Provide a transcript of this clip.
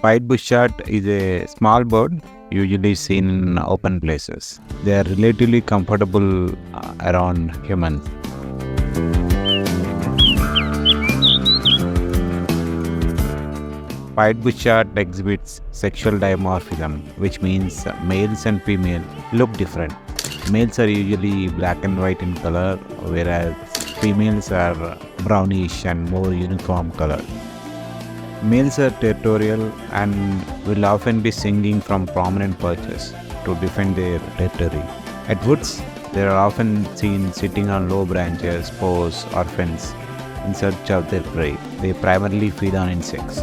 White bushchat is a small bird usually seen in open places. They are relatively comfortable around humans. White bushchat exhibits sexual dimorphism, which means males and females look different. Males are usually black and white in color, whereas females are brownish and more uniform color. Males are territorial and will often be singing from prominent perches to defend their territory. At woods, they are often seen sitting on low branches, posts, or fence in search of their prey. They primarily feed on insects.